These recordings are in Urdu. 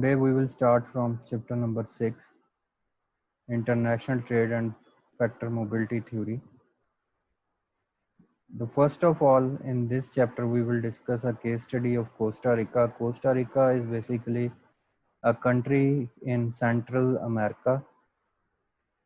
Today we will start from chapter number 6, International Trade and Factor Mobility Theory. The first of all, in this chapter we will discuss a case study of Costa Rica. Costa Rica is basically a country in Central America.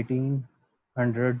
1800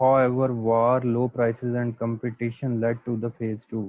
However, war, low prices and competition led to the phase 2.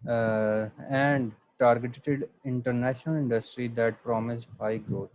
and targeted international industry that promised high growth.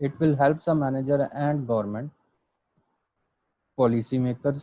It will help the manager and government policy makers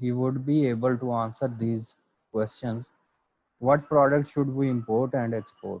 he would be able to answer these questions. What product should we import and export?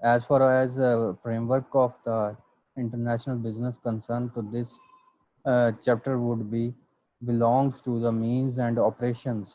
As far as framework of the international business concerned, so this chapter would be belongs to the means and operations.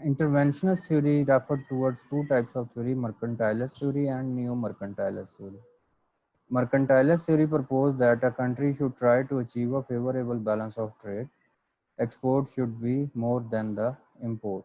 Interventionist theory referred towards two types of theory, mercantilist theory and neo-mercantilist theory. Mercantilist theory proposed that a country should try to achieve a favorable balance of trade. Export should be more than the import.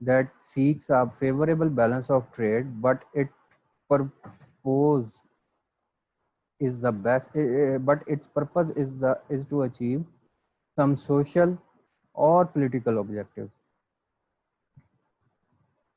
that seeks a favorable balance of trade, but it purpose is the best, but its purpose is to achieve some social or political objectives.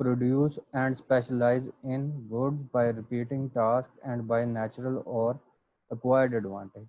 produce and specialize in goods by repeating tasks and by natural or acquired advantage.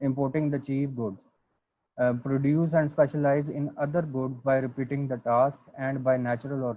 importing the cheap goods, produce and specialize in other goods by repeating the task and by natural or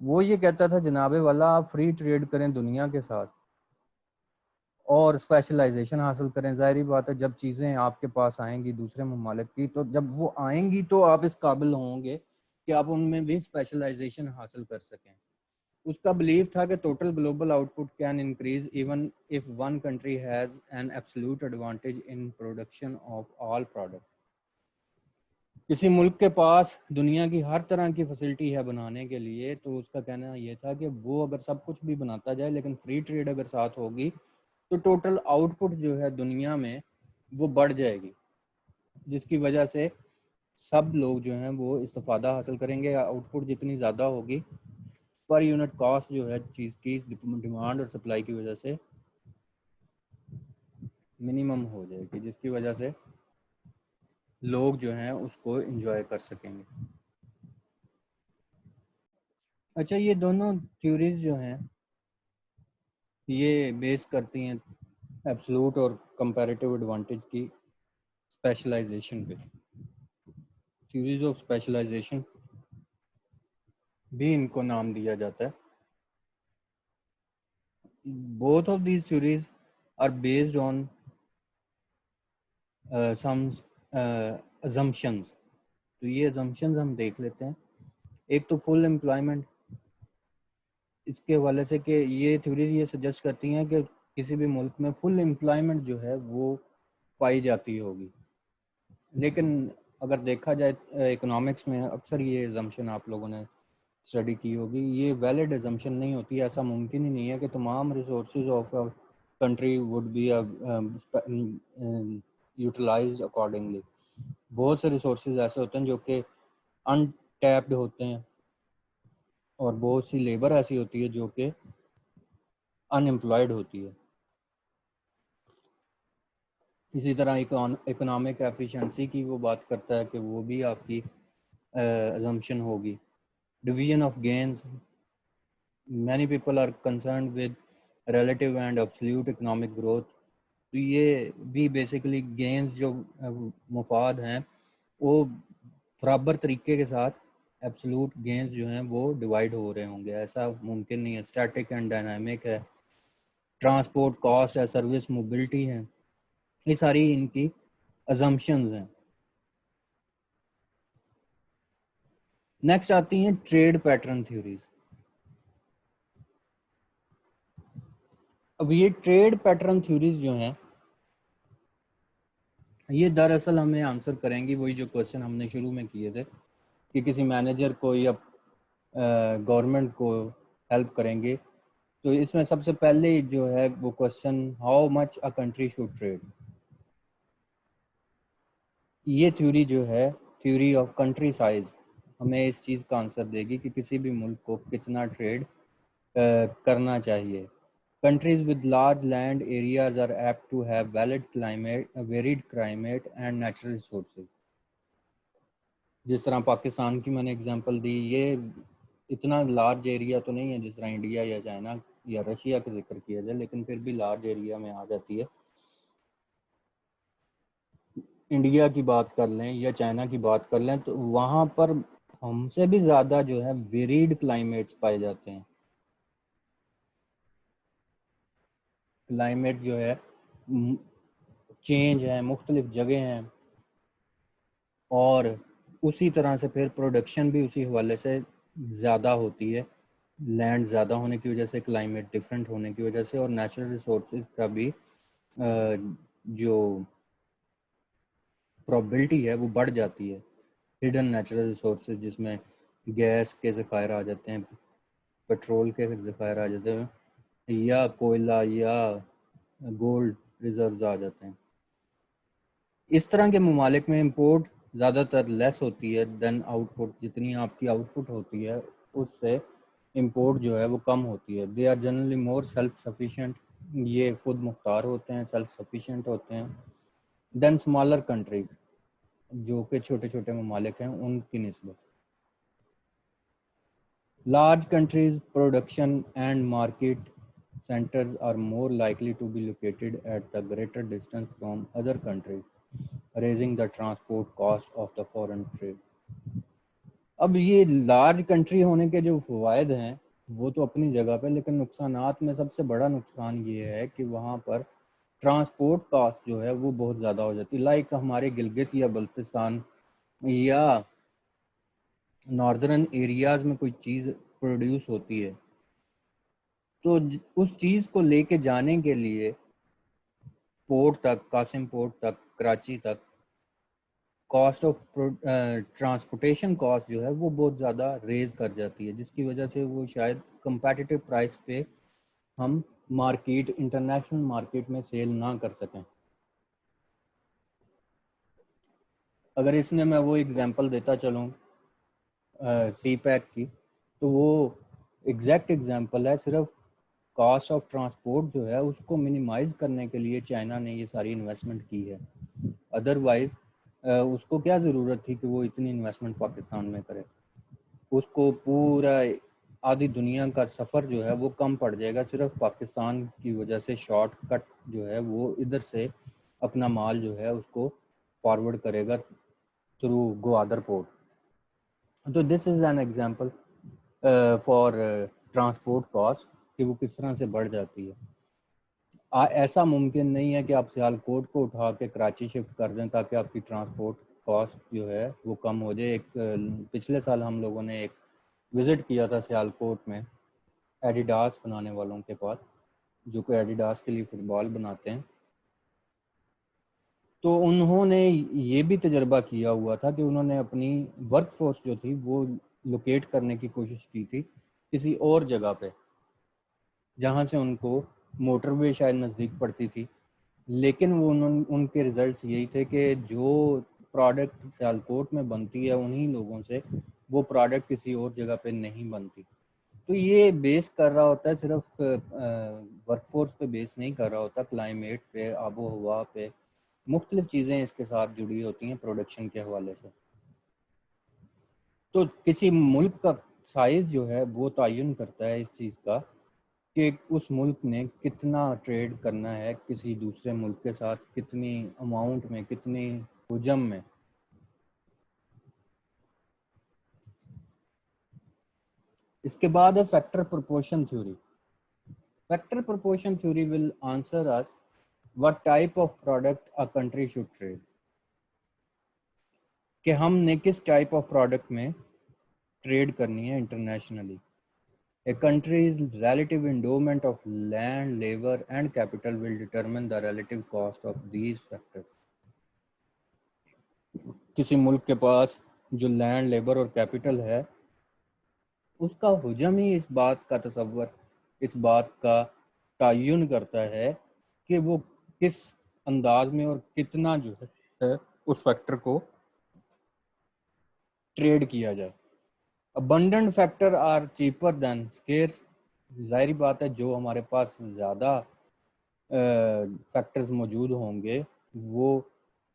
وہ یہ کہتا تھا جناب والا آپ فری ٹریڈ کریں دنیا کے ساتھ اور اسپیشلائزیشن حاصل کریں. ظاہری بات ہے جب چیزیں آپ کے پاس آئیں گی دوسرے ممالک کی تو جب وہ آئیں گی تو آپ اس قابل ہوں گے کہ آپ ان میں بھی اسپیشلائزیشن حاصل کر سکیں. اس کا بلیف تھا کہ total global out put can increase even if one country has an absolute advantage in production of all product. کسی ملک کے پاس دنیا کی ہر طرح کی فیسلٹی ہے بنانے کے لیے تو اس کا کہنا یہ تھا کہ وہ اگر سب کچھ بھی بناتا جائے لیکن فری ٹریڈ اگر ساتھ ہوگی تو ٹوٹل آؤٹ پٹ جو ہے دنیا میں وہ بڑھ جائے گی, جس کی وجہ سے سب لوگ جو ہیں وہ استفادہ حاصل کریں گے. آؤٹ پٹ جتنی زیادہ ہوگی پر یونٹ کاسٹ جو ہے چیز کی ڈیمانڈ اور سپلائی کی وجہ سے منیمم ہو جائے گی, جس کی وجہ سے لوگ جو ہیں اس کو انجوائے کر سکیں گے. اچھا, یہ دونوں تھیوریز جو ہیں یہ بیس کرتی ہیں ایبسلوٹ اور کمپیریٹیو ایڈوانٹیج کی اسپیشلائزیشن پہ. تھیوریز آف اسپیشلائزیشن بھی ان کو نام دیا جاتا ہے. both of these theories are based on some assumptions. تو یہ assumptions ہم دیکھ لیتے ہیں. ایک تو فل امپلائمنٹ, اس کے حوالے سے کہ یہ تھیوریز یہ سجیسٹ کرتی ہیں کہ کسی بھی ملک میں فل امپلائمنٹ جو ہے وہ پائی جاتی ہوگی. لیکن اگر دیکھا جائے اکنامکس میں اکثر یہ assumption آپ لوگوں نے اسٹڈی کی ہوگی, یہ ویلڈ ایزمپشن نہیں ہوتی. ایسا ممکن ہی نہیں ہے کہ تمام resources of country would be utilised accordingly. بہت سے ریسورسز ایسے ہوتے ہیں جو کہ ان ٹیپڈ ہوتے ہیں اور بہت سی لیبر ایسی ہوتی ہے جو کہ ان امپلائڈ ہوتی ہے. اسی طرح اکنامک ایفیشنسی کی وہ بات کرتا ہے کہ وہ بھی آپ کی assumption ہوگی. Division of gains, many people are concerned with relative and absolute economic growth. تو یہ بھی بیسیکلی گینز جو مفاد ہیں وہ برابر طریقے کے ساتھ ایبسلوٹ گینز جو ہیں وہ ڈیوائڈ ہو رہے ہوں گے, ایسا ممکن نہیں ہے. اسٹیٹک اینڈ ڈائنامک ہے, ٹرانسپورٹ کاسٹ ہے, سروس موبلٹی ہے, یہ ساری ان کی assumptions ہیں. نیکسٹ آتی ہیں ٹریڈ پیٹرن تھیوریز. اب یہ ٹریڈ پیٹرن تھیوریز جو ہیں یہ دراصل ہمیں آنسر کریں گی وہی جو کوشچن ہم نے شروع میں کیے تھے کہ کسی مینیجر کو یا گورنمنٹ کو ہیلپ کریں گے. تو اس میں سب سے پہلے جو ہے وہ question how much a country should trade. یہ تھیوری جو ہے تھیوری آف کنٹری سائز ہمیں اس چیز کا آنسر دے گی کہ کسی بھی ملک کو کتنا ٹریڈ کرنا چاہیے. Countries with large land areas are apt to have varied climate and natural resources. جس طرح پاکستان کی میں نے اگزامپل دی, یہ اتنا لارج ایریا تو نہیں ہے جس طرح انڈیا یا چائنا یا رشیا کا ذکر کیا جائے, لیکن پھر بھی لارج ایریا میں آ جاتی ہے. انڈیا کی بات کر لیں یا چائنا کی بات کر لیں تو وہاں پر ہم سے بھی زیادہ جو ہے ویریڈ کلائمیٹس پائے جاتے ہیں. کلائمیٹ جو ہے چینج ہے, مختلف جگہ ہیں, اور اسی طرح سے پھر پروڈکشن بھی اسی حوالے سے زیادہ ہوتی ہے, لینڈ زیادہ ہونے کی وجہ سے, کلائمیٹ ڈفرینٹ ہونے کی وجہ سے, اور نیچرل ریسورسز کا بھی جو پرابلٹی ہے وہ بڑھ جاتی ہے. ہڈن نیچرل ریسورسز جس میں گیس کے ذخائر آ جاتے ہیں, پیٹرول کے ذخائر آ جاتے ہیں, یا کوئلہ یا گولڈ ریزروز آ جاتے ہیں. اس طرح کے ممالک میں امپورٹ زیادہ تر لیس ہوتی ہے دین آؤٹ پٹ. جتنی آپ کی آؤٹ پٹ ہوتی ہے اس سے امپورٹ جو ہے وہ کم ہوتی ہے. They are generally more self sufficient, یہ خود مختار ہوتے ہیں, سیلف سفیشینٹ ہوتے ہیں دین اسمالر کنٹریز جو کہ چھوٹے چھوٹے ممالک ہیں ان کی نسبت. Large countries production and market centers are more likely to be located at the greater distance from other countries, raising the transport cost of the foreign trade. اب یہ لارج کنٹری ہونے کے جو فوائد ہیں وہ تو اپنی جگہ پہ، لیکن نقصانات میں سب سے بڑا نقصان یہ ہے کہ وہاں پر ٹرانسپورٹ کاسٹ جو ہے وہ بہت زیادہ ہو جاتی ہے. لائک ہمارے گلگت یا بلتستان یا ناردرن ایریاز میں کوئی چیز پروڈیوس ہوتی ہے تو اس چیز کو لے کے جانے کے لیے پورٹ تک، قاسم پورٹ تک، کراچی تک، کاسٹ آف ٹرانسپورٹیشن کاسٹ جو ہے وہ بہت زیادہ ریز کر جاتی ہے، جس کی وجہ سے وہ شاید کمپیٹیٹو پرائس پہ ہم مارکیٹ، انٹرنیشنل مارکیٹ میں سیل نہ کر سکیں. اگر اس میں میں وہ اگزامپل دیتا چلوں سی پیک کی، تو وہ ایگزیکٹ ایگزامپل ہے. صرف کاسٹ آف ٹرانسپورٹ جو ہے اس کو منیمائز کرنے کے لیے چائنا نے یہ ساری انویسٹمنٹ کی ہے. ادروائز اس کو کیا ضرورت تھی کہ وہ اتنی انویسٹمنٹ پاکستان میں کرے؟ اس کو پورا آدھی دنیا کا سفر جو ہے وہ کم پڑ جائے گا صرف پاکستان کی وجہ سے. شارٹ کٹ جو ہے وہ ادھر سے اپنا مال جو ہے اس کو فارورڈ کرے گا تھرو گوادر پورٹ. تو this is an example for transport cost کہ وہ کس طرح سے بڑھ جاتی ہے. ایسا ممکن نہیں ہے کہ آپ سیالکوٹ کو اٹھا کے کراچی شفٹ کر دیں تاکہ آپ کی ٹرانسپورٹ کاسٹ جو ہے وہ کم ہو جائے. پچھلے سال ہم لوگوں نے ایک وزٹ کیا تھا سیالکوٹ میں ایڈیڈاس بنانے والوں کے پاس، جو کہ ایڈیڈاس کے لیے فٹ بال بناتے ہیں. تو انہوں نے یہ بھی تجربہ کیا ہوا تھا کہ انہوں نے اپنی ورک فورس جو تھی وہ لوکیٹ کرنے کی کوشش کی تھی کسی اور جگہ پہ جہاں سے ان کو موٹر وے شاید نزدیک پڑتی تھی، لیکن وہ ان کے ریزلٹس یہی تھے کہ جو پروڈکٹ سیالکوٹ میں بنتی ہے انہی لوگوں سے وہ پروڈکٹ کسی اور جگہ پہ نہیں بنتی. تو یہ بیس کر رہا ہوتا ہے صرف ورک فورس پہ بیس نہیں کر رہا ہوتا، کلائمیٹ پہ، آب و ہوا پہ، مختلف چیزیں اس کے ساتھ جڑی ہوتی ہیں پروڈکشن کے حوالے سے. تو کسی ملک کا سائز جو ہے وہ تعین کرتا ہے اس چیز کا کہ اس ملک نے کتنا ٹریڈ کرنا ہے کسی دوسرے ملک کے ساتھ، کتنی اماؤنٹ میں، کتنی حجم میں. اس کے بعد ہے factor proportion theory. Factor proportion theory will answer us what type of product a country should trade. کہ ہم نے کس ٹائپ آف پروڈکٹ میں ٹریڈ کرنی ہے internationally. A country's relative endowment of land, labor and capital will determine the relative cost of these factors. کسی ملک کے پاس جو لینڈ، لیبر اور کیپٹل ہے اس کا حجم ہی اس بات کا تصور، اس بات کا تعین کرتا ہے کہ وہ کس انداز میں اور کتنا جو ہے اس فیکٹر کو ٹریڈ کیا جائے. abundant factor are cheaper than scarce. ظاہری بات ہے جو ہمارے پاس زیادہ فیکٹرز موجود ہوں گے وہ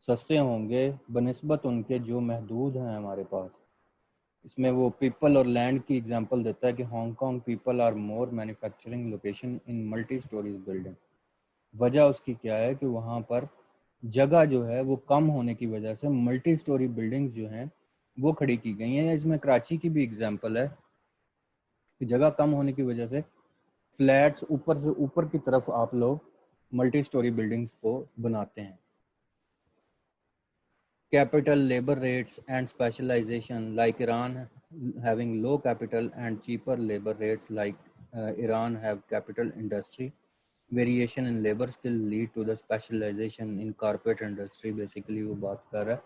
سستے ہوں گے بنسبت ان کے جو محدود ہیں ہمارے پاس. اس میں وہ پیپل اور لینڈ کی اگزامپل دیتا ہے کہ Hong Kong people are more manufacturing location in multi storeys building. وجہ اس کی کیا ہے کہ وہاں پر جگہ جو ہے وہ کم ہونے کی وجہ سے ملٹی سٹوری بلڈنگز جو ہیں وہ کھڑی کی گئی ہیں. اس میں کراچی کی بھی اگزامپل ہے کہ جگہ کم ہونے کی وجہ سے فلیٹس اوپر سے اوپر کی طرف آپ لوگ ملٹی سٹوری بلڈنگز کو بناتے ہیں. Capital, labor rates and specialization like Iran having low capital and cheaper labor rates like Iran have capital industry. Variation in labor skill lead to the specialization in corporate industry. Basically وہ بات کر رہا ہے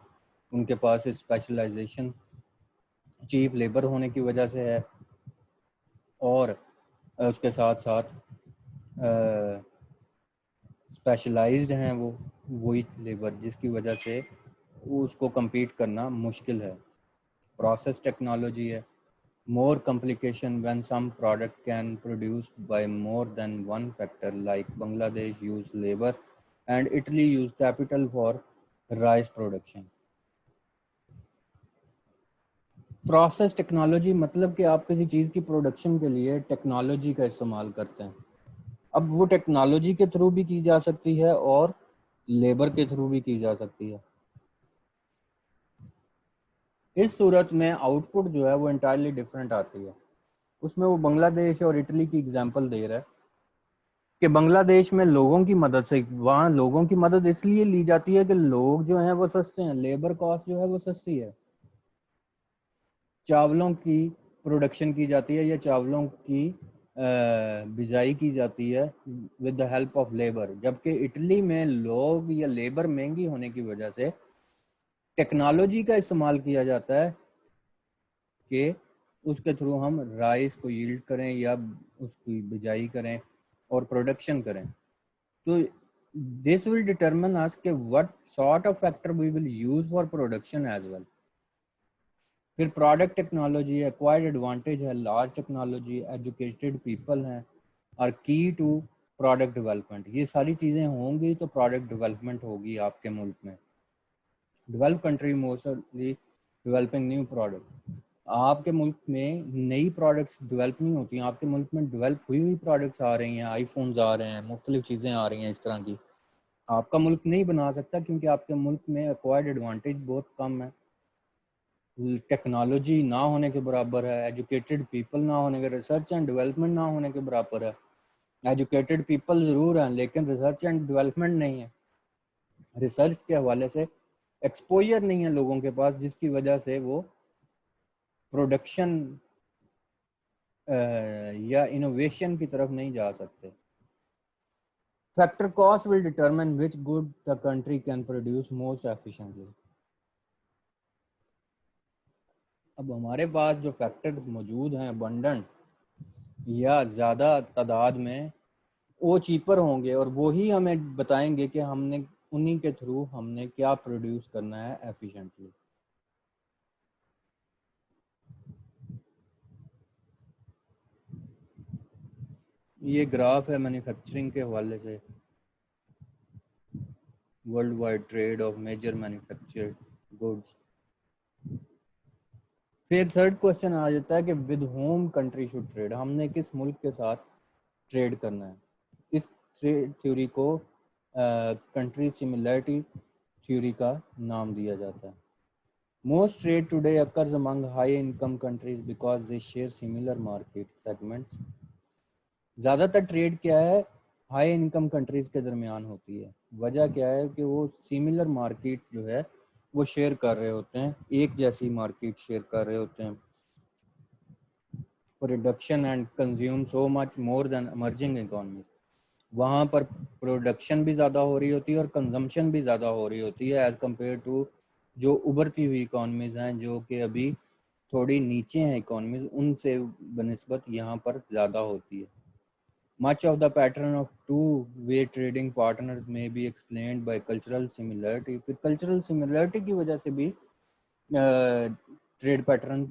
ان کے پاس اسپیشلائزیشن چیپ لیبر ہونے کی وجہ سے ہے اور اس کے ساتھ ساتھ اسپیشلائزڈ ہیں وہ وہی لیبر جس کی وجہ سے اس کو کمپیٹ کرنا مشکل ہے. پروسیس ٹیکنالوجی ہے. More complication when some product can produce by more than one factor like Bangladesh use labour and Italy use capital for rice production. Process technology مطلب کہ آپ کسی چیز کی پروڈکشن کے لیے ٹیکنالوجی کا استعمال کرتے ہیں. اب وہ ٹیکنالوجی کے تھرو بھی کی جا سکتی ہے اور لیبر کے تھرو بھی کی جا سکتی ہے. اس صورت میں آؤٹ پٹ جو ہے وہ انٹائرلی ڈفرینٹ آتی ہے. اس میں وہ بنگلہ دیش اور اٹلی کی اگزامپل دے رہا ہے کہ بنگلہ دیش میں لوگوں کی مدد سے، وہاں لوگوں کی مدد اس لیے لی جاتی ہے کہ لوگ جو ہیں وہ سستے ہیں، لیبر کاسٹ جو ہے وہ سستی ہے. چاولوں کی پروڈکشن کی جاتی ہے یا چاولوں کی بجائی کی جاتی ہے with the help of labour, جبکہ اٹلی میں لوگ یا لیبر مہنگی ہونے کی وجہ سے ٹیکنالوجی کا استعمال کیا جاتا ہے کہ اس کے تھرو ہم رائس کو ییلڈ کریں یا اس کی بجائی کریں اور پروڈکشن کریں. تو دس ول ڈٹرمن اس کہ what sort of factor we will use for production as well. پھر پروڈکٹ ٹیکنالوجی، ایکوائرڈ ایڈوانٹیج ہے، لارج ٹیکنالوجی، ایجوکیٹڈ پیپل ہیں اور کی ٹو پروڈکٹ ڈیولپمنٹ. یہ ساری چیزیں ہوں گی تو پروڈکٹ ڈیولپمنٹ ہوگی آپ کے ملک میں. Develop country mostly developing new product. آپ کے ملک میں نئی پروڈکٹس ڈیولپ نہیں ہوتی ہیں، آپ کے ملک میں ڈیولپ ہوئی ہوئی پروڈکٹس آ رہی ہیں، آئی فونز آ رہے ہیں، مختلف چیزیں آ رہی ہیں اس طرح کی. آپ کا ملک نہیں بنا سکتا کیونکہ آپ کے ملک میں ایکوائرڈ ایڈوانٹیج بہت کم ہے، ٹیکنالوجی نہ ہونے کے برابر ہے، ایجوکیٹڈ پیپل نہ ہونے کے، ریسرچ اینڈ ڈیولپمنٹ نہ ہونے کے برابر ہے. ایجوکیٹڈ پیپل ضرور ہیں لیکن ریسرچ اینڈ ڈیولپمنٹ نہیں ہے. ریسرچ کے حوالے سے ایکسپوجر نہیں ہے لوگوں کے پاس، جس کی وجہ سے وہ پروڈکشن یا انوویشن کی طرف نہیں جا سکتے. Factor cost will determine which good the country can produce most efficiently. اب ہمارے پاس جو فیکٹرز موجود ہیں ابنڈنٹ یا زیادہ تعداد میں، وہ چیپر ہوں گے اور وہی ہمیں بتائیں گے کہ ہم نے انہی کے تھرو ہم نے کیا پروڈیوس کرنا ہے ایفیشینٹلی. یہ گراف ہے مینوفیکچرنگ کے حوالے سے، world wide trade of major manufactured goods. پھر تھرڈ کوشچن آ جاتا ہے کہ with home country should trade, ہم نے کس ملک کے ساتھ ٹریڈ کرنا ہے. اس ٹریڈ تھیوری کو کنٹری سملیرٹی تھیوری کا نام دیا جاتا ہے. Most trade today occurs among high income countries because they share similar market segments. زیادہ تر ٹریڈ کیا ہے ہائی انکم کنٹریز کے درمیان ہوتی ہے. وجہ کیا ہے کہ وہ سیملر مارکیٹ جو ہے وہ شیئر کر رہے ہوتے ہیں، ایک جیسی مارکیٹ شیئر کر رہے ہوتے ہیں. Production and consume so much more than emerging economy. وہاں پر پروڈکشن بھی زیادہ ہو رہی ہوتی ہے اور کنزمپشن بھی زیادہ ہو رہی ہوتی ہے ایز کمپیئر ٹو جو ابھرتی ہوئی اکانومیز ہیں جو کہ ابھی تھوڑی نیچے ہیں اکانومیز، ان سے بنسبت یہاں پر زیادہ ہوتی ہے. Much of the pattern of two-way trading partners may be explained by cultural similarity. پھر cultural similarity کی وجہ سے بھی trade pattern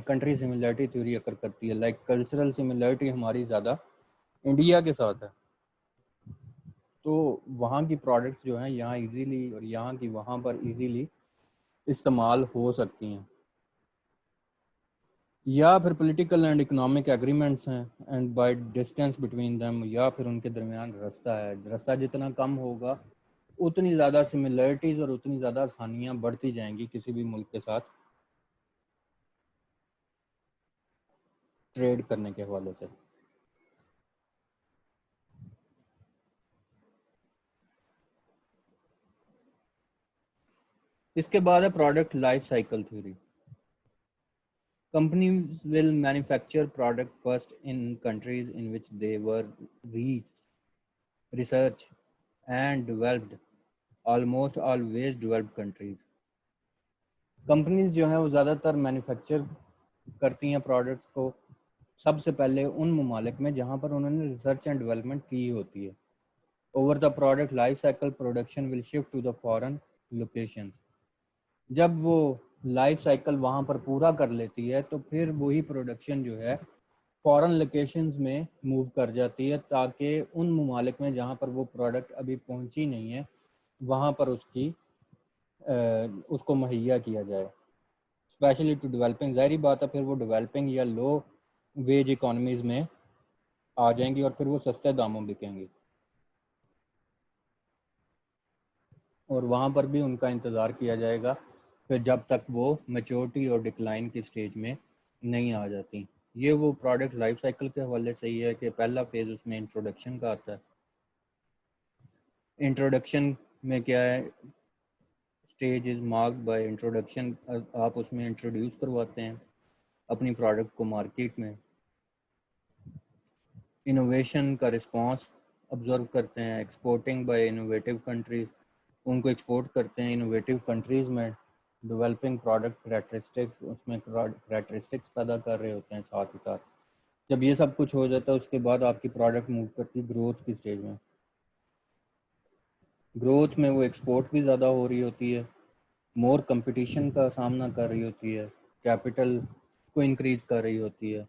country similarity theory occur کرتی ہے. لائک کلچرل سملیرٹی ہماری زیادہ انڈیا کے ساتھ ہے، تو وہاں کی پروڈکٹس جو ہیں یہاں ایزیلی اور یہاں کی وہاں پر ایزیلی استعمال ہو سکتی ہیں. یا پھر پولیٹیکل اینڈ اکنامک ایگریمنٹس ہیں and by distance between them, یا پھر ان کے درمیان رستہ ہے. رستہ جتنا کم ہوگا اتنی زیادہ سملیرٹیز اور اتنی زیادہ آسانیاں بڑھتی جائیں گی کسی بھی ملک کے ساتھ ٹریڈ کرنے کے حوالے سے. اس کے بعد ہے product life cycle theory. Companies will manufacture product first in countries in which they were researched and developed, almost always developed countries. Companies جو ہیں وہ زیادہ تر مینوفیکچر کرتی ہیں پروڈکٹس کو سب سے پہلے ان ممالک میں جہاں پر انہوں نے ریسرچ اینڈ ڈیولپمنٹ کی ہوتی ہے. Over the product life cycle production will shift to the foreign locations. جب وہ لائف سائیکل وہاں پر پورا کر لیتی ہے تو پھر وہی پروڈکشن جو ہے فارن لوکیشنز میں موو کر جاتی ہے تاکہ ان ممالک میں جہاں پر وہ پروڈکٹ ابھی پہنچی نہیں ہے وہاں پر اس کو مہیا کیا جائے. اسپیشلی ٹو ڈیولپنگ، ظاہری بات ہے پھر وہ ڈیولپنگ یا لو ویج اکانومیز میں آ جائیں گی اور پھر وہ سستے داموں بکیں گی اور وہاں پر بھی ان کا انتظار کیا جائے گا پھر جب تک وہ میچورٹی اور ڈکلائن کی سٹیج میں نہیں آ جاتی. یہ وہ پروڈکٹ لائف سائیکل کے حوالے سے یہ ہے کہ پہلا فیز اس میں انٹروڈکشن کا آتا ہے. انٹروڈکشن میں کیا ہے، stage is marked by introduction. آپ اس میں انٹروڈیوس کرواتے ہیں اپنی پروڈکٹ کو مارکیٹ میں. انوویشن کا رسپانس آبزرو کرتے ہیں. ایکسپورٹنگ بائی انوویٹیو کنٹریز، ان کو ایکسپورٹ کرتے ہیں انوویٹیو کنٹریز میں. ڈیولپنگ پروڈکٹ کریکٹرسٹکس، اس میں کریکٹرسٹکس پیدا کر رہے ہوتے ہیں ساتھ ہی ساتھ. جب یہ سب کچھ ہو جاتا ہے اس کے بعد آپ کی پروڈکٹ موو کرتی ہے گروتھ کی سٹیج میں. گروتھ میں وہ ایکسپورٹ بھی زیادہ ہو رہی ہوتی ہے، مور کمپٹیشن کا سامنا کر رہی ہوتی ہے، کیپٹل کو انکریز کر رہی ہوتی ہے.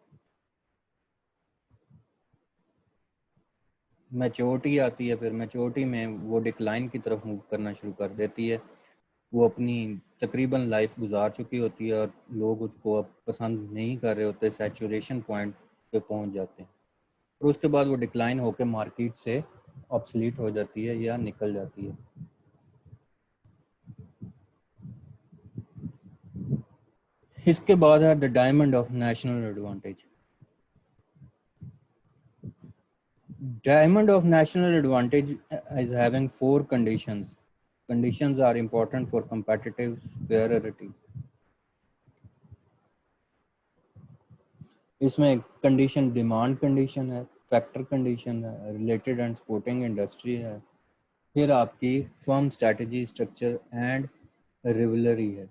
میچورٹی آتی ہے، پھر میچورٹی میں وہ ڈکلائن کی طرف موو کرنا شروع کر دیتی ہے. وہ اپنی تقریباً لائف گزار چکی ہوتی ہے اور لوگ اس کو اب پسند نہیں کر رہے ہوتے، سیچوریشن پوائنٹ پہ پہنچ جاتے ہیں. اور اس کے بعد وہ ڈکلائن ہو کے مارکیٹ سے آبسلیٹ ہو جاتی ہے یا نکل جاتی ہے. اس کے بعد ہے the diamond of national advantage. Diamond of national advantage is having four conditions. Conditions are important for competitive superiority. اس میں کنڈیشن ڈیمانڈ کنڈیشن ہے، فیکٹر کنڈیشن ہے، ریلیٹڈ اینڈ سپورٹنگ انڈسٹری ہے، پھر آپ کی فرم اسٹریٹجی اسٹرکچر اینڈ ریولری ہے.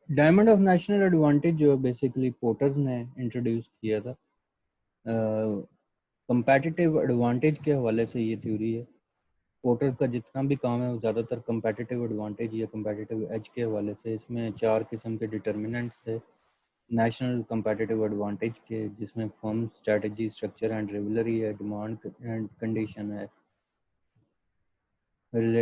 ڈائمنڈ آف نیشنل ایڈوانٹیج جو بیسیکلی پورٹرز نے انٹروڈیوس کیا تھا. کمپیٹیٹیو ایڈوانٹیج کے حوالے سے یہ تھیوری ہے. پورٹر کا جتنا بھی کام ہے وہ زیادہ تر کمپیٹیٹیو ایڈوانٹیج یا کمپیٹیٹیو ایج کے حوالے سے. اس میں 4 قسم کے ڈٹرمننٹس تھے نیشنل کمپیٹیٹیو ایڈوانٹیج کے، جس میں فرم اسٹریٹجی اسٹرکچر اینڈ ریولری ہے، ڈیمانڈ اینڈ کنڈیشن ہے، ریلیٹڈ